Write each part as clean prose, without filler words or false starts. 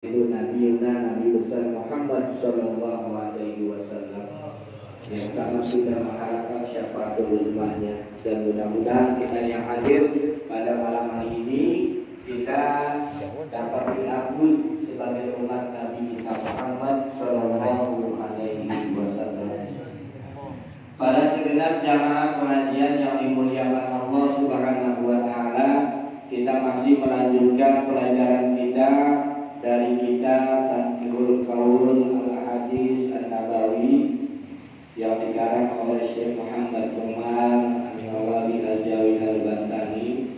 Itu Nabi besar Muhammad Sallallahu Alaihi Wasallam yang sangat kita mengharapkan syafaat uzmahnya, dan mudah-mudahan kita yang hadir pada malam hari ini kita dapat diakui sebagai umat Nabi kita Muhammad Sallallahu Alaihi Wasallam. Pada segenap jamaah pengajian yang dimuliakan Allah Subhanahu Wa Taala, kita masih melanjutkan pelajaran kita dari kitab Tanqihul Qaul Al-Hadis An-Nabawi yang dikarang oleh Syekh Muhammad Umar An-Nawawi Al-Jawi Al-Bantani,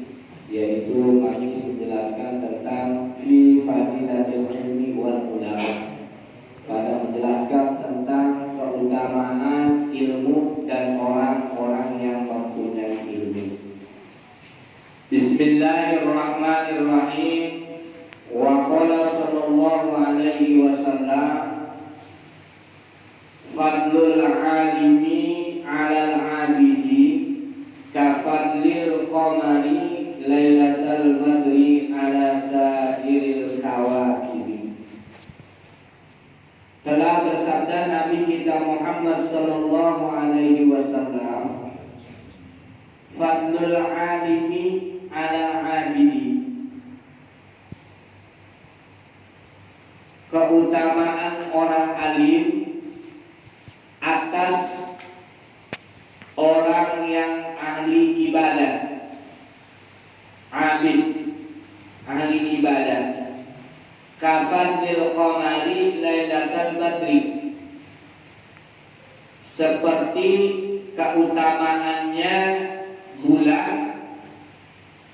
yaitu masih menjelaskan tentang fi fadilatil ilmi wal ulama, pada menjelaskan tentang keutamaan ilmu dan orang-orang yang mempunyai ilmu. Bismillahirrahmanirrahim. Wa qala sallallahu alaihi wasallam fadlul alimi 'alal 'abidi ka fadlil qamari lailatal badri 'ala sairil kawakib. Telah bersabda Nabi kita Muhammad sallallahu alaihi wasallam, fadlul alimi 'alal 'abidi, keutamaan orang alim atas orang yang ahli ibadah. Abid, ahli ibadah. Kafadil qamari lailatal badri, seperti keutamaannya bulan,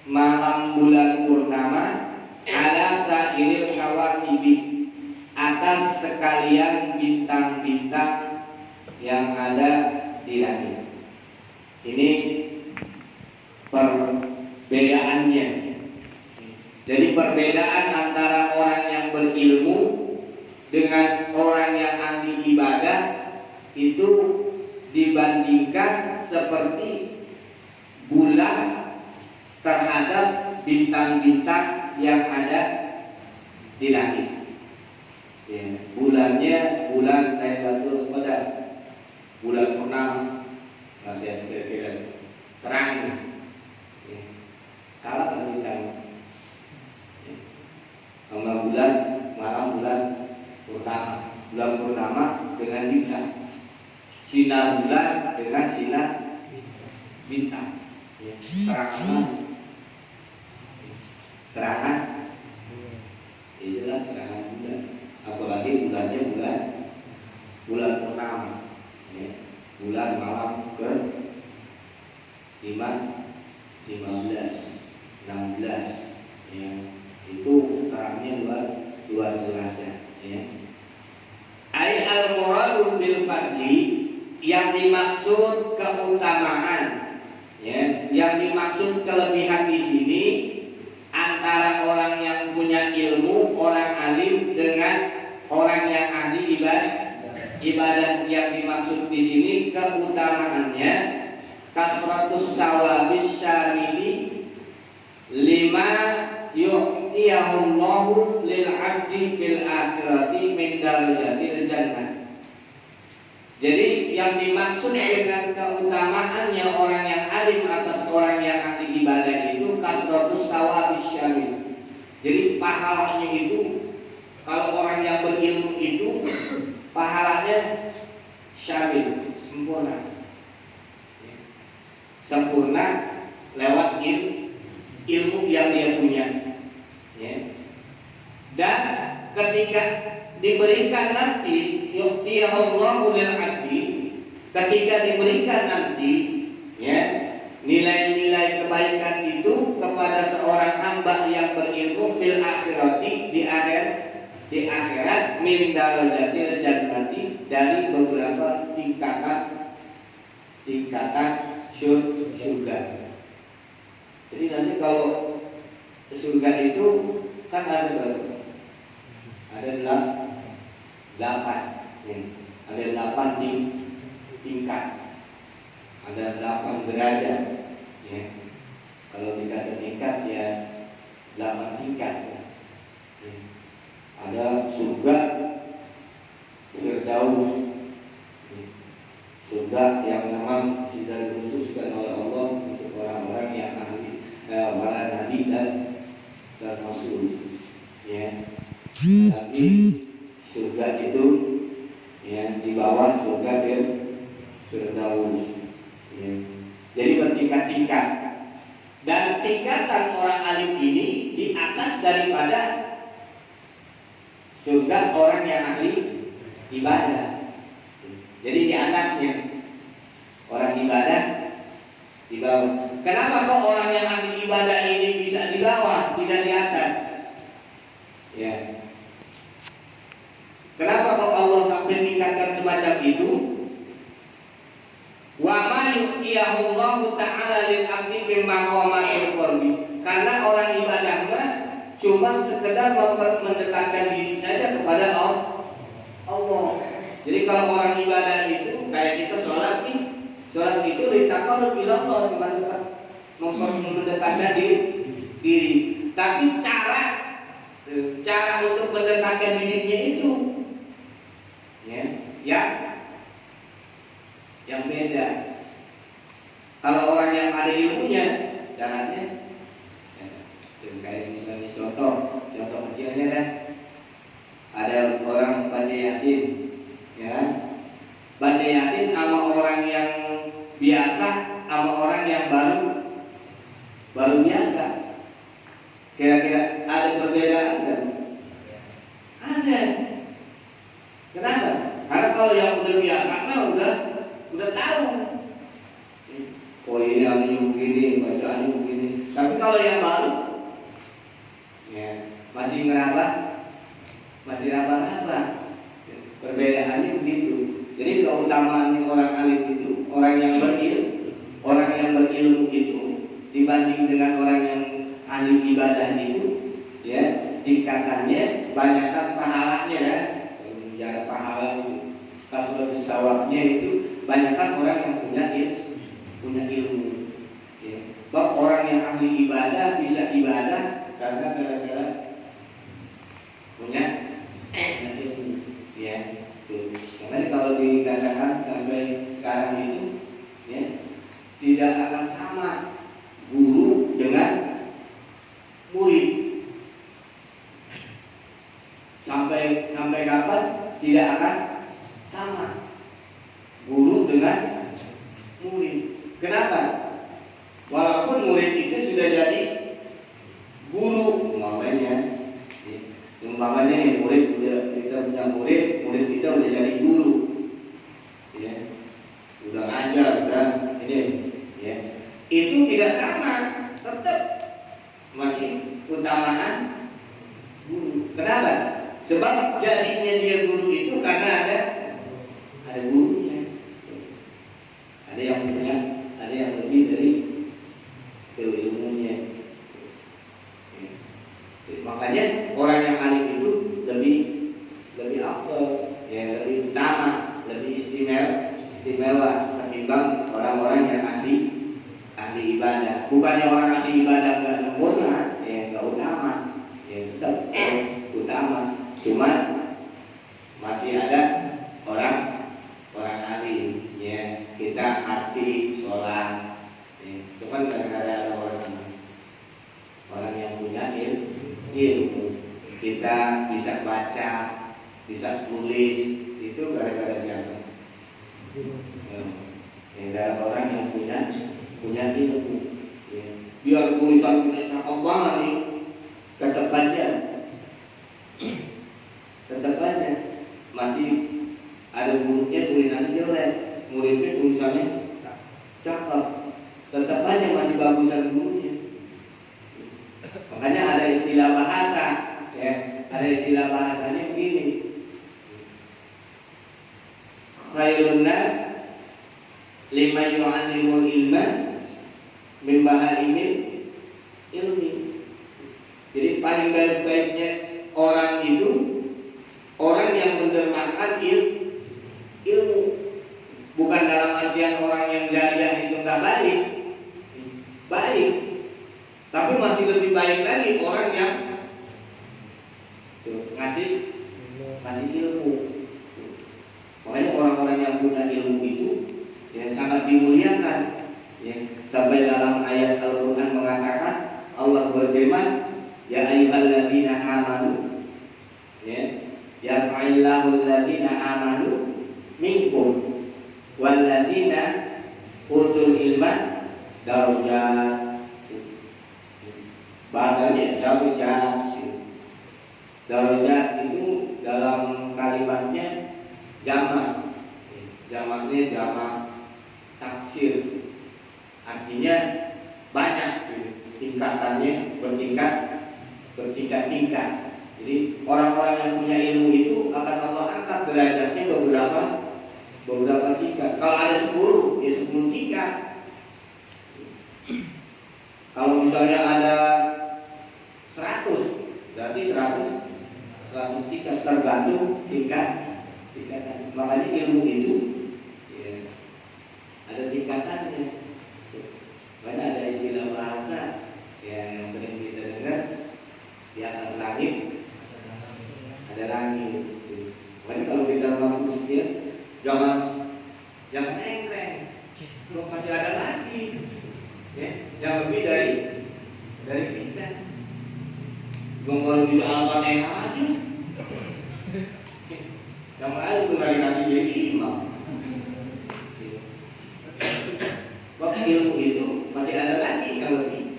malam bulan purnama, ala sairil kawakibi, atas sekalian bintang-bintang yang ada di langit. Ini perbedaannya. Jadi perbedaan antara orang yang berilmu dengan orang yang ahli ibadah itu dibandingkan seperti bulan terhadap bintang-bintang yang ada di langit. Ya, bulannya bulan Lailatul Qadar, bulan purnama, nanti kira-kira terang. Ya, kalah dengan bintang. Ya, sama bulan, malam bulan purnama, bulan purnama dengan bintang, sinar bulan dengan sinar bintang. Ya, terangan, terangan, jelas terangan bulan. Apalagi bulannya bulan purnama, ya, bulan malam ke 15, 16, ya, itu terangnya luar jelasnya, ya. Ai al-muradu bil fadli, yang dimaksud keutamaan, ya, yang dimaksud kelebihan di sini antara orang yang punya ilmu, orang alim, dengan orang yang ahli ibadah. Yang dimaksud di sini keutamaannya kasratus sawabis syamili lima yu'tiyahullahu lil 'abdi fil akhirati min darajatil jannah. Jadi yang dimaksud dengan keutamaannya orang yang alim atas orang yang ahli ibadah itu kasratus sawabis syamil. Jadi pahalanya itu, kalau orang yang berilmu itu pahalanya syamil, sempurna. Sempurna lewat ilmu yang dia punya. Ya. Dan ketika diberikan nanti yu'tiyahullahu lil 'abdi, ketika diberikan nanti, ya, nilai-nilai kebaikan itu kepada seorang hamba yang berilmu fil akhirati, di akhirat min darajatil jannati, dari beberapa tingkatan surga. Jadi nanti kalau surga itu kan ada berapa? Ada 8, ya. Ada 8 tingkat, ada 8 derajat, ya. Kalau dikata tingkat ya 8 tingkat, ya. Ada surga Firdaus, surga yang memang sudah dikhususkan oleh Allah untuk orang-orang yang ahli, para nabi dan rasul. Ya, tapi surga itu ya di bawah surga Firdaus. Ya. Jadi bertingkat-tingkat, dan tingkatan orang alim ini di atas daripada surga orang yang ahli ibadah. Jadi di atasnya orang ibadah di bawah. Kenapa kok orang yang ahli ibadah ini bisa di bawah, tidak di atas? Ya. Kenapa kok Allah sampai tingkatkan semacam itu? Wa ma yu'tiyahullahu ta'ala lil 'abdi min maqamatil qurbi. Karena orang ibadah mah cuma sekedar mendekatkan diri saja kepada Allah. Jadi kalau orang ibadah itu kayak kita sholat nih, sholat itu ditaqarrub ila Allah, cuma mendekatkan diri. Tapi cara untuk mendekatkan dirinya itu ya yang beda. Kalau orang yang ada ilmunya, caranya kayak misalnya contoh kecilnya dah. Ada orang baca Yasin, ya kan? Baca Yasin sama orang yang biasa, sama orang yang baru biasa. Kira-kira ada perbedaan kan? Ada. Kenapa? Karena kalau yang udah biasa mah udah tahu. Oh ini artinya begini, bacaannya begini. Tapi kalau yang baru, ya masih raba-raba. Perbedaannya begitu. Jadi keutamaan orang alim itu, orang yang berilmu itu dibanding dengan orang yang ahli ibadah itu, ya tingkatannya banyakkan pahalanya ya. Bicara pahala itu, kasus sawabnya itu banyakkan orang yang punya ilmu. Ya. Bahwa orang yang ahli ibadah bisa ibadah karena gara-gara punya ilmu. Ya, tuh. Karena kalau dikatakan sampai sekarang itu, ya tidak akan sama guru dengan murid. Sampai kapan? Tidak akan sama guru dengan murid. Kenapa? Walaupun murid itu sudah jadi guru, umpamanya nih murid kita punya murid kita udah jadi guru, ya, udah ngajar, udah ini, ya, itu tidak sama, tetap masih utamaan guru. Kenapa? Sebab jadinya dia guru itu karena ada gurunya. Ada yang punya, ada yang lebih dari ilmunya. Makanya orang yang alim itu lebih afdal, ya lebih utama, lebih istimewa ketimbang orang-orang yang ahli ibadah. Bukannya orang ahli ibadah nggak sempurna, ya nggak utama, ya tetap utama. Cuma masih ada orang alim, ya kita hati sholat, ya. Cuman kadang-kadang ada orang yang punya ilmu, kita bisa baca, bisa tulis, itu gara-gara siapa? Ada orang yang punya ilmu, ya. Biar tulisan kita cakep banget nih, tetap aja masih ada gurunya tulisannya jelek, muridnya tulisannya cakep, tetap aja masih bagusan gurunya. Makanya ada istilah bahasa, ya, ada istilah bahasanya begini: khairun nas lima yu'allimul ilma min bahaimil ilmi. Jadi paling baik-baiknya orang itu orang yang mendermakan ilmu. Bukan dalam artian orang yang jahil itu nggak baik, tapi masih lebih baik lagi orang yang ngasih dimuliakan. Ya, sampai dalam ayat Al-Quran mengatakan Allah berfirman, ya ayyuhalladzina amanu, ya, yarfa'illahu alladzina amanu minkum walladzina utul ilma darajat. Bahasanya darajat itu dalam kalimatnya jamak. Jamaknya jamak taksir. Artinya banyak, tingkatannya bertingkat-tingkat. Jadi orang-orang yang punya ilmu itu akan Allah angkat derajatnya beberapa tingkat. Kalau ada 10, ya 10 tingkat. Kalau misalnya ada 100, berarti 100 tingkat, tergantung tingkatan. Makanya ilmu itu ya, ada tingkatannya. Makanya ada istilah bahasa yang sering kita dengar, di atas langit ada langit. Makanya kalau kita mampu dia jangan engkreng, masih ada lagi, ya, yang lebih dari kita. Kalau bisa Al-Fatihah aja, yang lain juga dikasih jadi imam. Waktu ilmu itu masih ada lagi yang lebih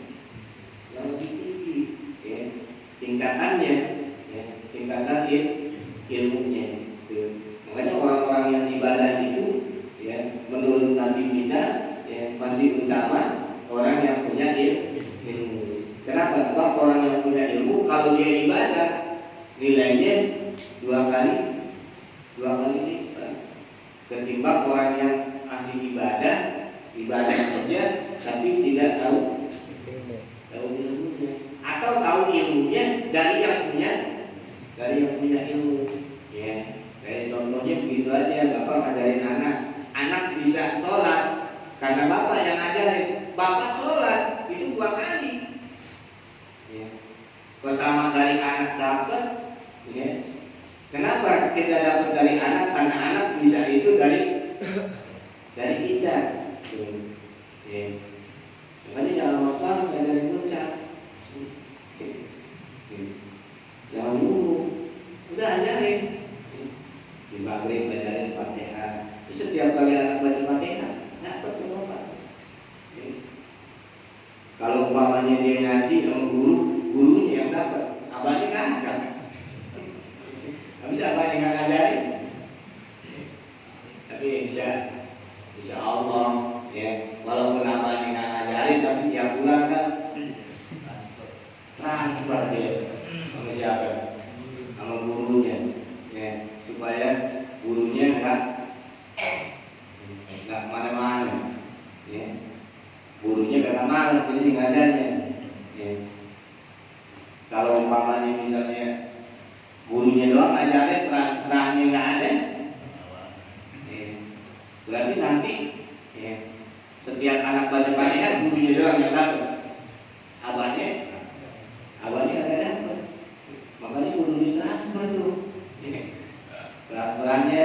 tinggi, ya, tingkatannya, ya, tingkatan ilmunya. Makanya orang-orang yang ibadah itu, ya, menurut Nabi kita, ya, masih utama orang yang punya ilmu. Kenapa? Sebab orang yang punya ilmu kalau dia ibadah nilainya dua kali lipat ketimbang orang yang ahli ibadah saja tapi tidak tahu ilmunya, atau tahu ilmunya dari yang punya ilmu. Ya, kayak contohnya begitu aja, bapak ngajarin anak bisa sholat karena bapak yang ngajarin. Bapak sholat itu 2 kali. Ya. Pertama dari anak dapat, ya. Kenapa kita dapat dari anak? Karena anak bisa itu dari kita. Ya. Makanya jangan masalah dari bocah. Jangan dulu. Udah ajarin. Di maghrib ajarin Fatihah. Terus setiap kali anak baca Fatihah, dapat ke bapak. Ya. Kalau umpamanya dia ngaji sama gurunya yang dapat, abahnya kagak. Gak bisa abahnya nggak ngajarin. Tapi insya Allah, ya, walaupun abahnya nggak ngajarin, tapi tiap bulan kan transfer dia sama siapa? Sama gurunya, ya, supaya gurunya nggak mana-mana, ya. Gurunya kagak malas jadi ngajarnya. Ya. Kalau umpamanya misalnya gurunya doang ngajarin, transferannya nggak ada, ya, berarti nanti, ya, setiap anak baca Fatihah gurunya doang yang dapat, abahnya nggak dapat. Makanya kudu ditransfer tuh, ya. Transferannya,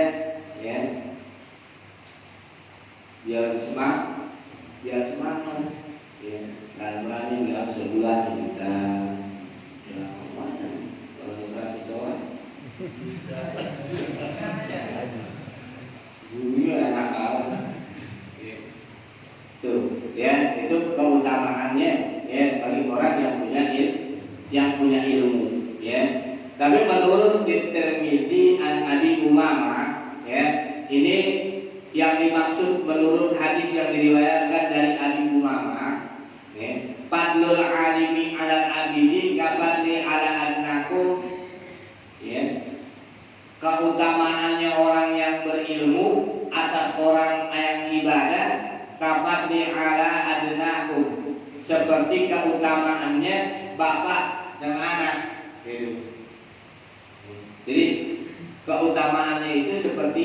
ya, biar semangat, ya. Transferannya biar sebulan sejuta, ya, mana? Kalau 100 orang, gurunya enak banget. Ya. Tuh, ya, itu keutamaannya, ya, bagi orang yang punya ilmu, ya. Tapi menurut Tirmidzi an Abi Umamah, ya, ini yang dimaksud menurut hadis yang diriwayatkan dari Abi Umamah, ya, fadlul alimi ala abidi kafadli ala adnakum, ya, keutamaannya orang yang berilmu atas orang yang ibadah kafadli ala adnakum, seperti keutamaannya bapak sama anak, gitu. Jadi keutamaannya itu seperti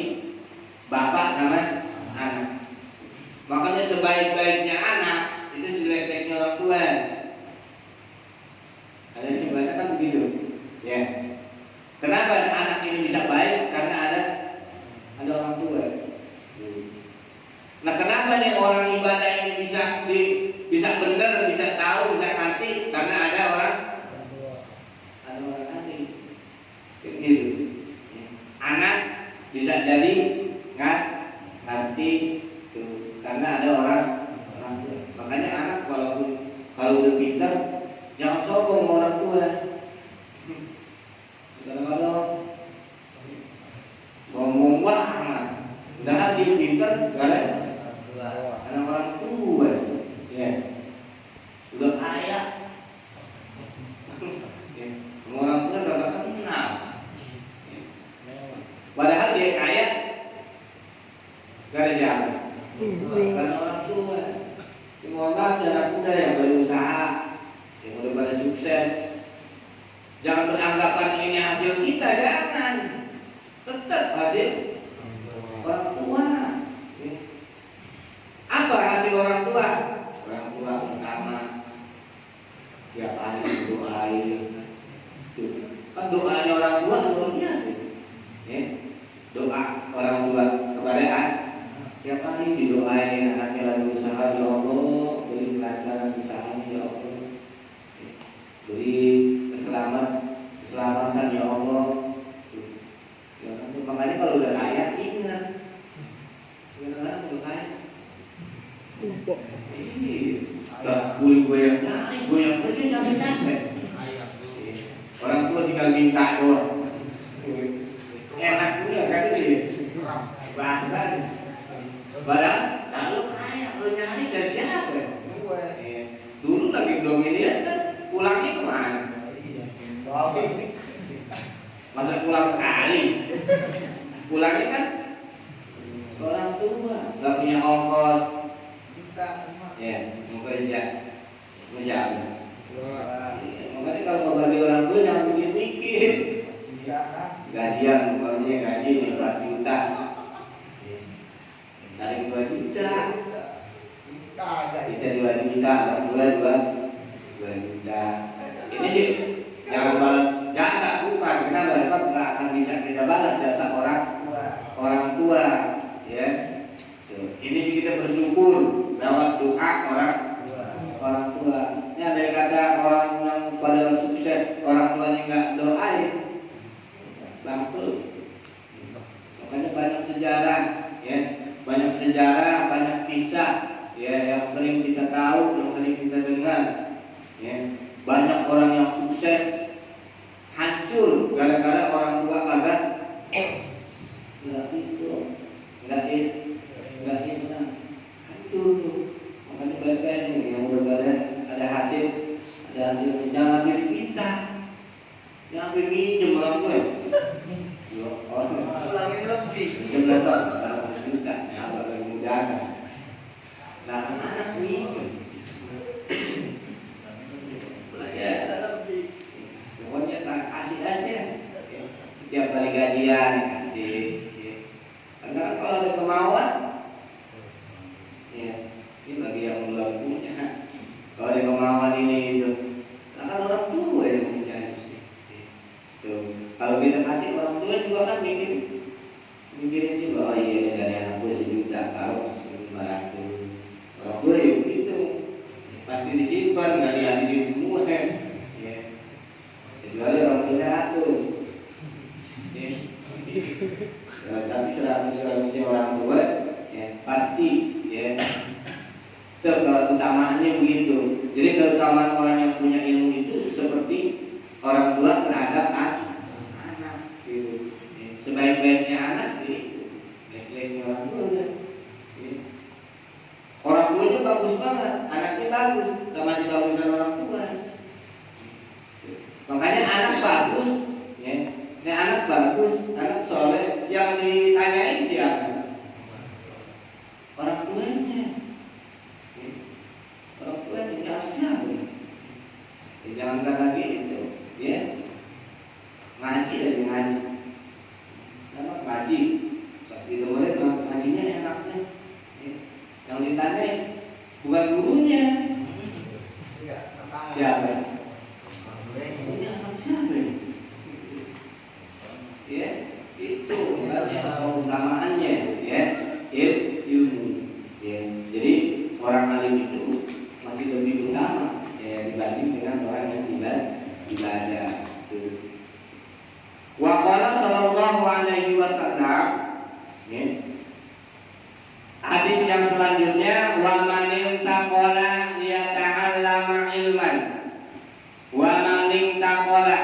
bapak sama anak. Makanya sebaik-baiknya anak itu jelek-jeleknya orang tua. Ada yang bahasa kan begitu, ya. Kenapa anak ini bisa baik? Karena ada orang tua. Nah, kenapa nih orang ibadah ini bisa benar, bisa tahu, bisa ngerti karena ada orang ngerti. Gitu. Anak bisa jadi ngerti tuh, karena ada orang tua. Makanya anak walaupun kalau udah pintar jangan sombong sama orang tua. Kadang-kadang ngomong banget, udah dia pintar karena orang tua, ya, udah kaya, orang tua gak kenal. Padahal dia kaya, gara siapa? Karena orang tua. Mohon maaf anak muda yang berusaha, yang udah pada sukses. Jangan beranggapan ini hasil kita, jangan. Tetap hasil orang tua. Apa hasil orang tua? Orang tua pertama tiap hari doain. Kan doanya orang tua luar biasa. Ya. Doa orang tua kepada anak tiap hari didoain, anaknya lagi usaha, ya Allah beri kelancaran usahanya, ya Allah beri keselamatan, ya Allah. Ya, makanya kalau udah kaya ingat, kadang-kadang udah kaya ini gue yang nyari, gue yang kerja capek-capek. Orang tua tinggal minta doang. Enak juga kan itu bahasan. Padahal kalau kaya, lo nyari dari siapa? Dulu lagi belum ini kan pulangnya kemana? Masa pulang kali? Pulangnya kan orang tua, nggak punya ongkos. Ya, mau kerja, mau jalan. Makanya kalau mau bagi orang tua jangan mikir-mikir. Gajian, umpamanya gaji 4 juta, tarik 2 juta, kita 2 juta, orang tua 2 juta. Ini sih jangan balas jasa, bukan. Kita nggak akan bisa kita balas jasa orang tua, ya. Ini sih kita bersyukur lewat doa orang tua. Ini ada yang kata orang yang pada sukses orang tuanya nggak doain, bangkrut. Makanya banyak sejarah, ya, banyak kisah, ya, yang sering kita tahu, yang sering kita dengar, ya. Banyak orang yang sukses hancur gara-gara orang tua kagak nggak ikhlas, hancur tuh. Makanya baik-baik nih yang udah ada hasilnya, jangan ambil kita, jangan ambil minjem orang tua. Pulang ini lebih 16 tahun juta, ya bagi mudahan. Nah anak minjem, belajar lebih. Pokoknya tak kasih aja, setiap kali gajian kasih. Karena kalau ada kemauan, ya ini bagi yang belum punya. Kalau ada kemauan ini itu, kan orang tua yang mencari sih. Tuh, kalau kita kasih orang tua juga kan mikirin juga, oh iya ini dari anak gue 1 juta, kalau 500. Orang tua ya begitu, pasti disimpan, nggak dihabisin semua kan. Ya. Kecuali orang tua 100. Tapi 100 orang tua, ya pasti, ya. Itu keutamaannya begitu. Jadi keutamaan orang yang punya ilmu itu seperti orang tua terhadap anak, gitu. Sebaik-baiknya anak, gitu. Baik-baiknya orang tua, ya. Orang tuanya bagus banget, anaknya bagus, gak masih bagusan orang tua. Makanya anak bagus, ya. Ini anak bagus, anak soleh, yang ditanyain siapa? Orang tuanya. Orang tuanya jangan siapa? Jangan lagi itu, ya. Ngaji dari ngaji. Karena ngaji, saat itu boleh ngajinya enaknya. Ya. Yang ditanyain bukan gurunya. Siapa? Ini anak siapa? Ya, itu makanya keutamaannya, ya, ilmu. Ya, jadi orang alim itu masih lebih utama ya dibanding dengan orang yang ibadah. Wa qala sallallahu alaihi wasallam, ya. Hadis yang selanjutnya, wa man taqala liyata'allama ilman, wa man taqala,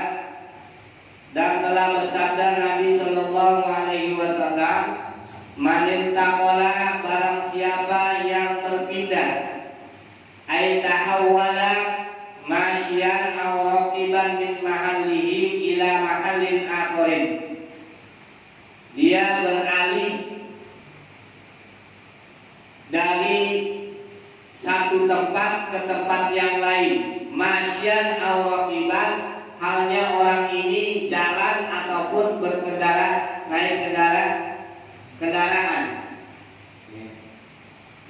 dan telah bersabda Nabi sallallahu alaihi wasallam, man taqala, barang siapa yang berpindah, ay tahawwala masyian aw raqiban min mahallihi ila mahallin akharin, dia beralih dari satu tempat ke tempat yang lain, masyian aw raqiban, halnya orang ini jalan ataupun berkendara, naik kendaraan.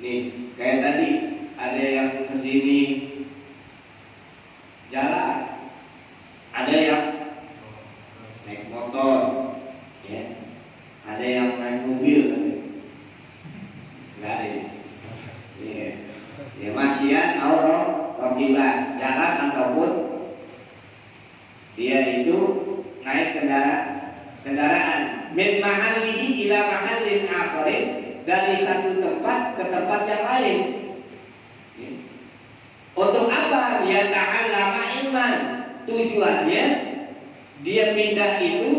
Nih, kayak tadi ada yang kesini jalan, ada yang naik motor, ya, ada yang naik mobil, nggak ada. Ya, masyian atau rokiban, jalan ataupun dia itu naik kendaraan. Min mahallihi ila mahallin akharin, dari satu tempat ke tempat yang lain. Untuk apa? Dia ta'allama ilman. Tujuannya dia pindah itu,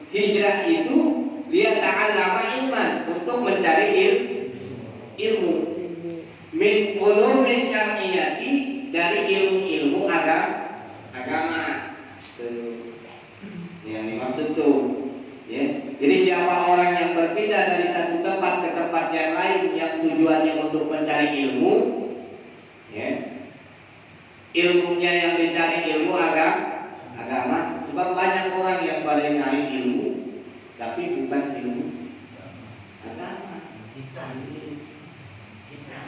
hijrah itu, dia ta'allama ilman, untuk mencari ilmu. Min ulumi syar'iyyati, dari ilmu-ilmu agama. Yang dimaksud tuh, ya. Jadi siapa orang yang berpindah dari satu tempat ke tempat yang lain yang tujuannya untuk mencari ilmu, ya, ilmunya yang dicari ilmu agama. Sebab banyak orang yang pada nyari ilmu tapi bukan ilmu agama.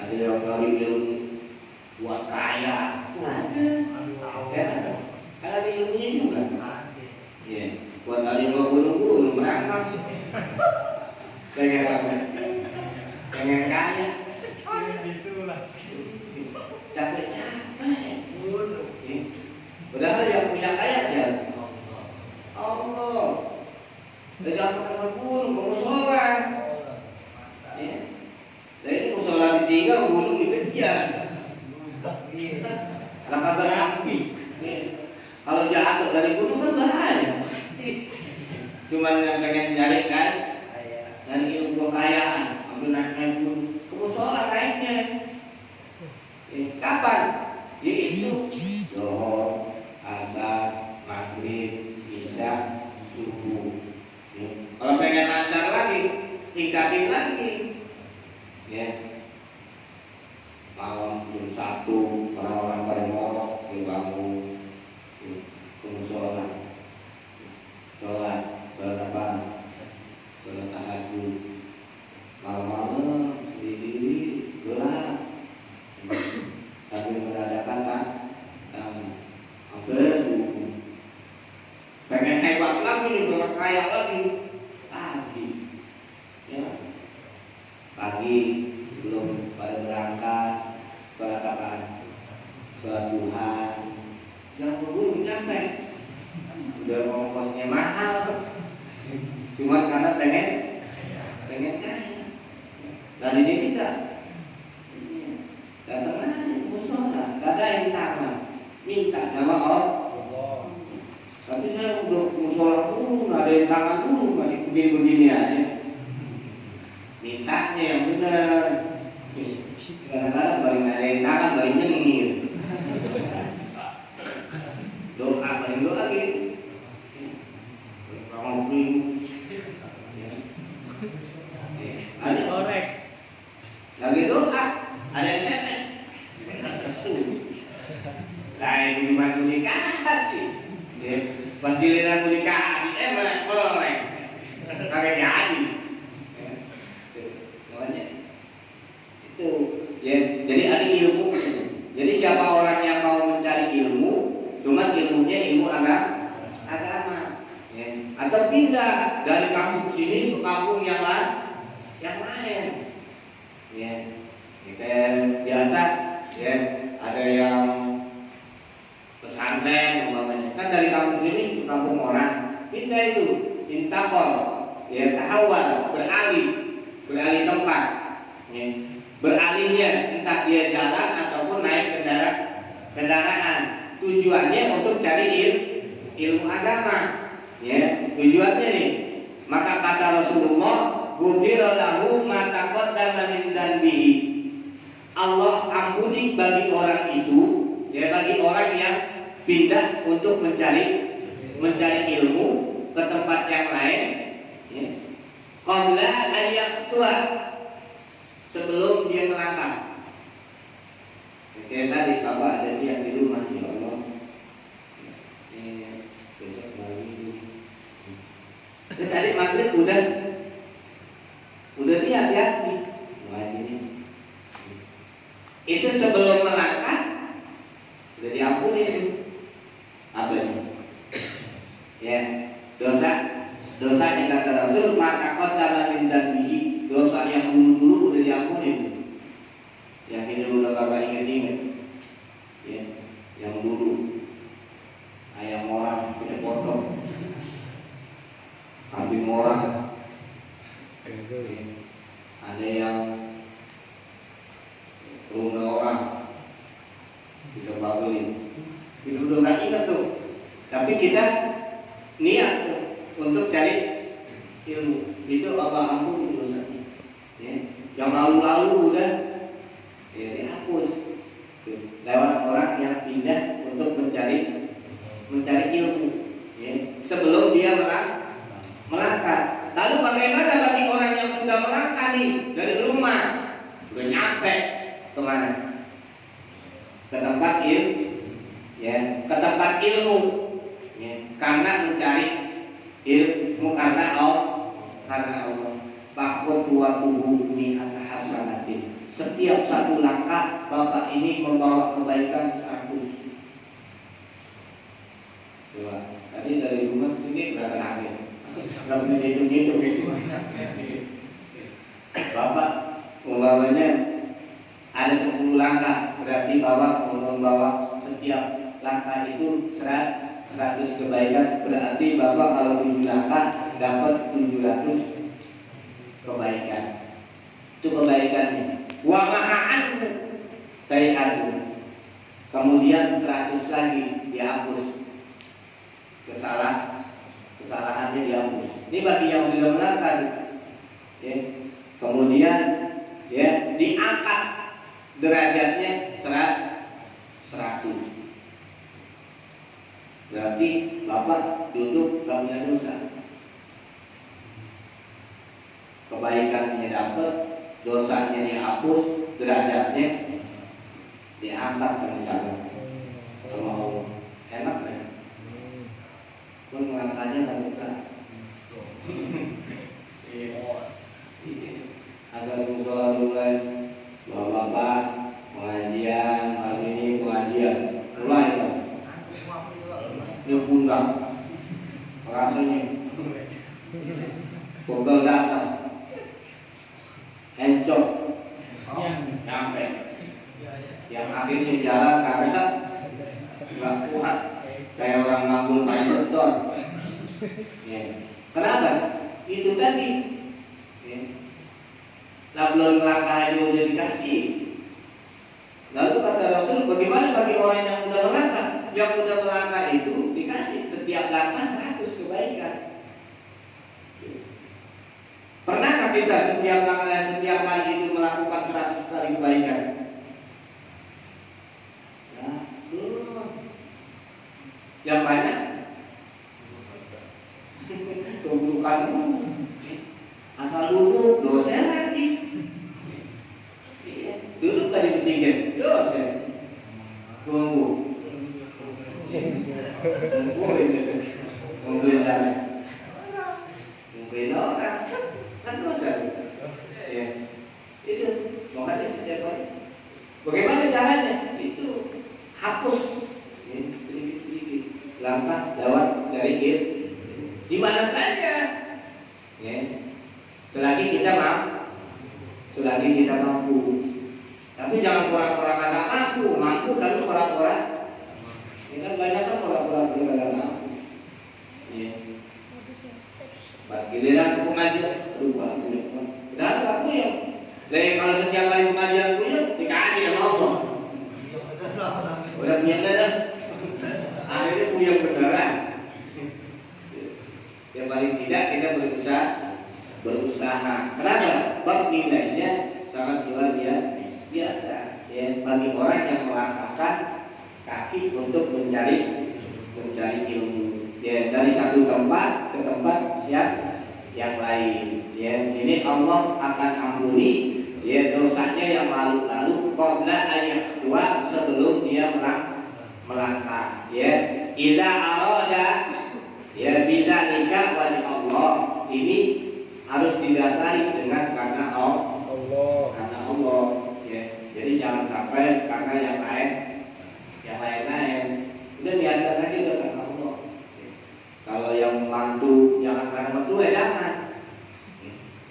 Ada yang cari ilmu buat kaya, ada ilmunya juga. Ya, buat kali mau gunung berangkat, pengen kaya, capek-capek. Padahal yang punya kaya siapa? Allah. Jangan pakai gunung, musola. Ya. Jadi musola ditinggal, gunung dikejar. Lah kagak rapi. Kalau jatuh dari gunung kan bahaya. Cuman yang pengen nyari kan, nyari ilmu kekayaan, ambil naik gunung, ke musola naiknya. Kapan? Yaitu zuhur, asar, maghrib, isya, subuh. Kalau pengen lancar lagi, tingkatin lagi. Ya. Malam jam 1 orang-orang pada ngorok, bangun ke musola, sholat apa? Sholat tahajud. Malam-malam sendiri gelap, sambil menadakan hampir subuh. Pengen hebat lagi nih, pengen kaya lagi, ya. Pagi sebelum pada berangkat, sholat apaan? Sholat duha. Jangan berburu capek, udah ongkosnya mahal, cuma karena pengen kaya. Nah di sini tak, datang aja musola, gak ada yang tangan, minta sama Allah. Tapi saya udah musola dulu, gak ada yang tangan dulu, masih begini aja. Mintanya yang benar. Kadang-kadang baring ada yang tangan, baring nyengir. Doa paling doa gitu. Kamu ada korek. Lagi doa, ada SMS. Lain gimana dikasih? Pas giliran dikasih, korek. Kagak jadi. Itu ya, jadi ada ilmu. Jadi siapa orang yang mau mencari ilmu, cuma ilmunya ilmu agama, ya. Atau pindah dari kampung sini ke kampung yang lain, Ya, kayak biasa, ya ada yang pesantren umpamanya. Kan dari kampung ini ke kampung orang, pindah itu, intakon, ya tahawal, beralih tempat. Ya. Beralihnya entah dia jalan ataupun naik kendaraan. Tujuannya untuk cari ilmu agama. Ya, tujuannya nih. Maka kata Rasulullah, "Ghufira lahu ma taqaddama min dzanbihi." Allah ampuni bagi orang itu, ya bagi orang yang pindah untuk mencari ilmu ke tempat yang lain, ya. Qabla ayyaqtua, sebelum dia melangkah. Kayak tadi Bapak ada yang di rumah, ya Allah. Besok lagi. Tadi maghrib udah lihat ya, ini. Itu sebelum melangkah udah diampuni itu. Apa ini? Ya, dosa yang kata Rasul, maka kota min dzanbihi, dosa yang dulu udah diampuni. Yang ini udah kagak inget-inget. Ya, yang dulu ayam orang kita potong, kambing orang, ada yang rumah orang kita bagelin. Itu udah nggak inget tuh. Tapi kita niat tuh untuk cari ilmu. Itu Allah ampuni dosanya. Ya. Yang lalu-lalu udah ya, dihapus. Lewat orang yang pindah untuk mencari ilmu. Ya. Sebelum dia melangkah. Lalu bagaimana bagi orang yang sudah melangkah nih dari rumah, udah nyampe kemana? Ke tempat ilmu, ya. Karena mencari ilmu karena Allah. Bahwa tubuh mi'at hasanatin. Setiap satu langkah Bapak ini membawa kebaikan 100. Tadi dari rumah ke sini berapa lagi? Nggak bisa dihitung-hitung gitu. Bapak umpamanya ada 10 langkah, berarti Bapak membawa setiap langkah itu 100 kebaikan. Berarti Bapak kalau 7 langkah dapat 700 kebaikan. Itu kebaikannya. Wa ma'anhu sayi'atu. Kemudian 100 lagi dihapus. Kesalahannya dihapus. Ini bagi yang sudah melangkah. Ya. Kemudian ya diangkat derajatnya 100. Berarti Bapak duduk gak punya dosa. Kebaikannya dapat, dosanya dihapus, derajatnya diangkat sama-sama. Mau enak kan? Pun ngelangkahnya gak buka. Asal musola mulai, bapak pengajian, hari ini pengajian mulai kan? Dia pundak, rasanya pegel datang, encok, nyampe, yang akhirnya jalan karena nggak kuat, kayak orang nganggur panceton. Ya. Kenapa? Itu tadi. Ya. Lah belum melangkah aja udah dikasih. Lalu kata Rasul, bagaimana bagi orang yang udah melangkah? Yang udah melangkah itu dikasih setiap langkah 100 kebaikan. Pernahkah kita setiap kali itu melakukan 100 kali kebaikan? Nah, belum. Yang banyak keburukanmu. Asal duduk dosa lagi. Duduk tadi bertiga dosa. Tunggu mungkin orang kan dosa. Ya. Itu makanya setiap hari. Bagaimana caranya? Itu hapus ya, sedikit-sedikit langkah lewat dari di mana saja. Ya. Selagi kita selagi kita mampu. Tapi jangan pura-pura kagak mampu, mampu tapi pura-pura. Ini kan banyak kan pura-pura kagak mampu. Ya. Pas giliran pengajian, aduh Pak, udah nggak punya. Jadi kalau setiap kali pengajian punya, dikasih sama Allah. Udah punya kan? Akhirnya punya beneran. Ya paling tidak kita berusaha. Kenapa? Bab nilainya sangat luar biasa. Ya, bagi orang yang melangkahkan kaki untuk mencari ilmu. Ya, dari satu tempat ke tempat yang lain. Ya, ini Allah akan ampuni ya dosanya yang lalu-lalu qabla ayat tua sebelum dia melangkah. Ya, idza arada ya bidzalika wa li Allah. Ini harus didasari dengan karena Allah. Karena Allah. Ya, jadi jangan sampai karena yang lain. Udah niatkan aja karena Allah. Kalau yang mantu jangan karena mertua, jangan.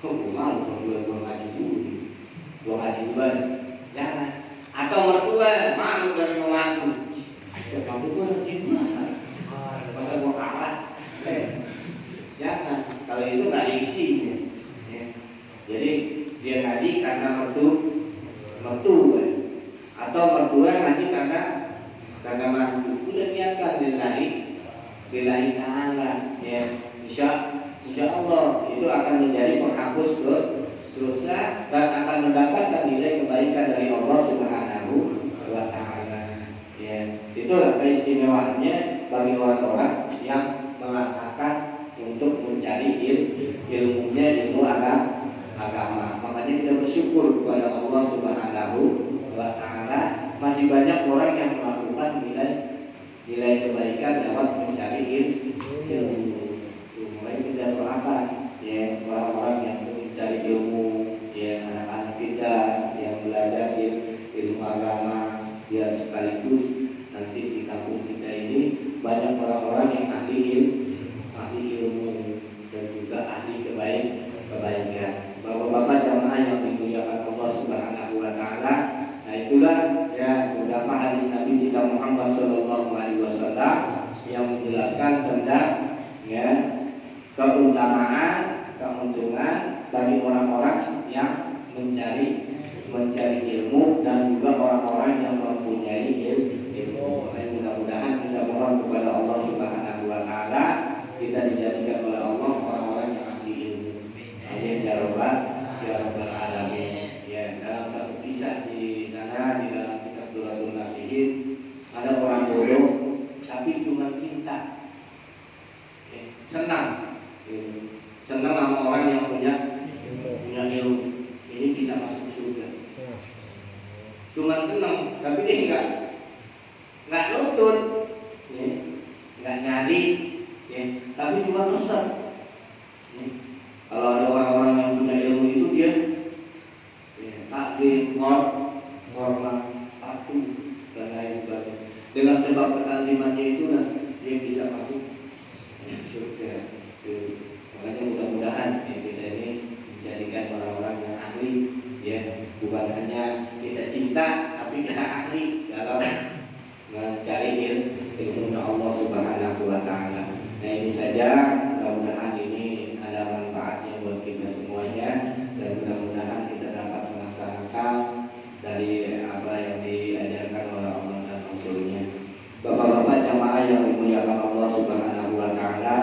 Gue malu kalau gue ngaji dulu, gue ngaji dulu, jangan. Atau mertua malu dari mantu. Mantu gue sedih banget. Masa gue kalah? Jangan. Kalau itu nggak diisi. Jadi dia ngaji karena mertua, atau mertua ngaji karena mantu. Udah niatkan lillahi ta'ala. Ya, insya Allah itu akan menjadi penghapus dosa dan akan mendapatkan nilai kebaikan dari Allah Subhanahu wa Ta'ala. Ya, itulah keistimewaannya bagi orang-orang yang melangkahkan untuk mencari ilmu agama. Makanya kita bersyukur kepada Allah Subhanahu wa Ta'ala, masih banyak orang yang melakukan nilai kebaikan lewat mencari ilmu. Mulai kita doakan ya orang-orang yang mencari ilmu, ya anak-anak kita yang belajar ilmu agama, biar sekaligus nanti di kampung kita ini banyak orang-orang yang ahli ilmu dan juga ahli kebaikan. Bapak-bapak jamaah yang dimuliakan Allah Subhanahu wa Ta'ala. Nah, itulah ya beberapa hadis Nabi kita Muhammad Sallallahu Alaihi Wasallam yang menjelaskan tentang ya keutamaan, keuntungan bagi orang-orang yang mencari ilmu dan juga orang-orang yang mempunyai ilmu. Mudah-mudahan kita mohon kepada Allah Subhanahu wa Ta'ala kita dijadikan oleh Allah orang-orang yang ahli ilmu. Amin ya rabbal alamin. Ya, dalam satu kisah di sana di dalam kitab Duratul Nasihin ada orang bodoh tapi cuma cinta, senang sama orang yang punya ilmu. Ini bisa masuk surga. Cuma senang, tapi dia nggak nutut, nggak nyari, tapi cuma resep. Kalau ada orang-orang yang punya ilmu itu dia takdim, hormat, patuh dan lain sebagainya. Dengan sebab ketaklimannya itu dia bisa masuk surga. Makanya mudah-mudahan kita ini menjadikan orang-orang yang ahli, ya, bukan hanya kita cinta, tapi kita ahli dalam mencari ilmu Allah Subhanahu wa Ta'ala. Nah, ini saja, mudah-mudahan ini ada manfaatnya buat kita semuanya dan mudah-mudahan kita dapat melaksanakan dari apa yang diajarkan oleh Allah dan Rasulnya. Bapak-bapak jamaah yang dimuliakan Allah Subhanahu wa Ta'ala,